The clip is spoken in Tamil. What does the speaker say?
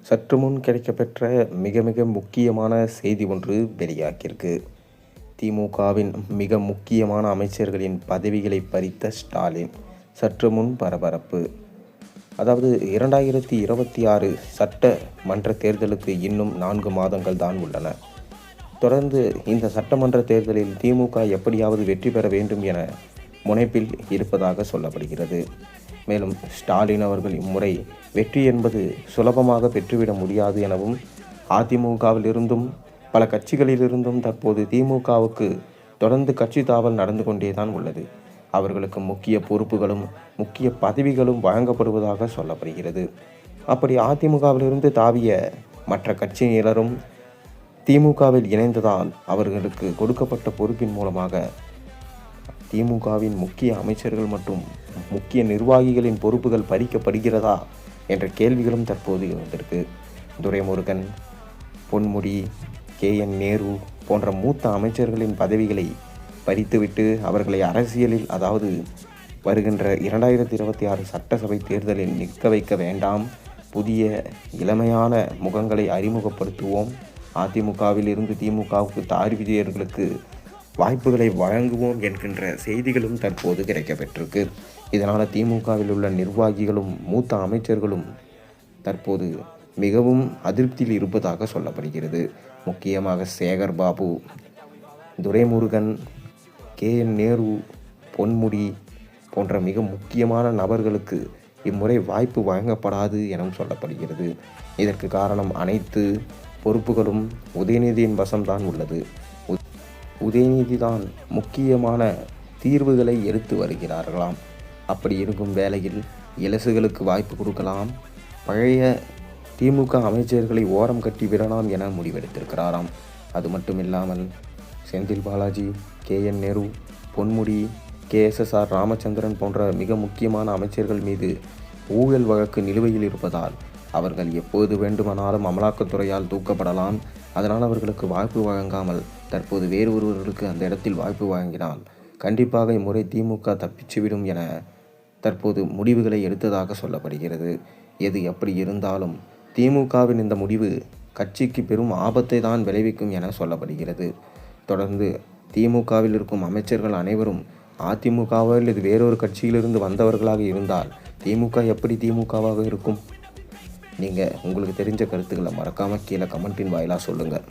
சற்று முன் கிடைக்கப்பெற்ற மிக மிக முக்கியமான செய்தி ஒன்று வெளியாகியிருக்கு. திமுகவின் மிக முக்கியமான அமைச்சர்களின் பதவிகளை பறித்த ஸ்டாலின் சற்று முன் பரபரப்பு. அதாவது 2026 சட்டமன்ற தேர்தலுக்கு இன்னும் 4 மாதங்கள் தான் உள்ளன. தொடர்ந்து இந்த சட்டமன்ற தேர்தலில் திமுக எப்படியாவது வெற்றி பெற வேண்டும் என முனைப்பில் இருப்பதாக சொல்லப்படுகிறது. மேலும் ஸ்டாலின் அவர்கள் இம்முறை வெற்றி என்பது சுலபமாக பெற்றுவிட முடியாது எனவும், அதிமுகவில் இருந்தும் பல கட்சிகளிலிருந்தும் தற்போது திமுகவுக்கு தொடர்ந்து கட்சி தாவல் நடந்து கொண்டேதான் உள்ளது. அவர்களுக்கு முக்கிய பொறுப்புகளும் முக்கிய பதவிகளும் வழங்கப்படுவதாக சொல்லப்படுகிறது. அப்படி அதிமுகவிலிருந்து தாவிய மற்ற கட்சியினரும் திமுகவில் இணைந்ததால் அவர்களுக்கு கொடுக்கப்பட்ட பொறுப்பின் மூலமாக திமுகவின் முக்கிய அமைச்சர்கள் மற்றும் முக்கிய நிர்வாகிகளின் பொறுப்புகள் பறிக்கப்படுகிறதா என்ற கேள்விகளும் தற்போது வந்திருக்கு. துரைமுருகன், பொன்முடி, KN நேரு போன்ற மூத்த அமைச்சர்களின் பதவிகளை பறித்துவிட்டு அவர்களை அரசியலில், அதாவது வருகின்ற 2026 சட்டசபை தேர்தலில் நிற்க வைக்க வேண்டாம், புதிய இளமையான முகங்களை அறிமுகப்படுத்துவோம், அதிமுகவில் இருந்து திமுகவுக்கு தார்விதியர்களுக்கு வாய்ப்புகளை வழங்குவோம் என்கின்ற செய்திகளும் தற்போது கிடைக்கப்பெற்றிருக்கு. இதனால் திமுகவில் உள்ள நிர்வாகிகளும் மூத்த அமைச்சர்களும் தற்போது மிகவும் அதிருப்தியில் இருப்பதாக சொல்லப்படுகிறது. முக்கியமாக சேகர் பாபு, துரைமுருகன், KN நேரு, பொன்முடி போன்ற மிக முக்கியமான நபர்களுக்கு இம்முறை வாய்ப்பு வழங்கப்படாது எனவும் சொல்லப்படுகிறது. இதற்கு காரணம் அனைத்து பொறுப்புகளும் உதயநிதியின் வசம்தான் உள்ளது. உதயநிதி தான் முக்கியமான தீர்வுகளை எடுத்து வருகிறார்களாம். அப்படி இருக்கும் வேளையில் இலசுகளுக்கு வாய்ப்பு கொடுக்கலாம், பழைய திமுக அமைச்சர்களை ஓரம் கட்டி விடலாம் என முடிவெடுத்திருக்கிறாராம். அது மட்டுமில்லாமல் செந்தில் பாலாஜி, KN நேரு, பொன்முடி, KSSR ராமச்சந்திரன் போன்ற மிக முக்கியமான அமைச்சர்கள் மீது ஊழல் வழக்கு நிலுவையில் இருப்பதால் அவர்கள் எப்போது வேண்டுமானாலும் அமலாக்கத்துறையால் தூக்கப்படலாம். அதனால் அவர்களுக்கு வாய்ப்பு வழங்காமல் தற்போது வேறு ஒருவர்களுக்கு அந்த இடத்தில் வாய்ப்பு வழங்கினால் கண்டிப்பாக இம்முறை திமுக தப்பிச்சுவிடும் என தற்போது முடிவுகளை எடுத்ததாக சொல்லப்படுகிறது. எது எப்படி இருந்தாலும் திமுகவின் இந்த முடிவு கட்சிக்கு பெரும் ஆபத்தை தான் விளைவிக்கும் என சொல்லப்படுகிறது. தொடர்ந்து திமுகவில் இருக்கும் அமைச்சர்கள் அனைவரும் அதிமுகவில் இது வேறொரு கட்சியிலிருந்து வந்தவர்களாக இருந்தால் திமுக எப்படி திமுகவாக இருக்கும்? நீங்கள் உங்களுக்கு தெரிஞ்ச கருத்துக்களை மறக்காமல் கீழே கமெண்ட்டின் வாயிலாக சொல்லுங்கள்.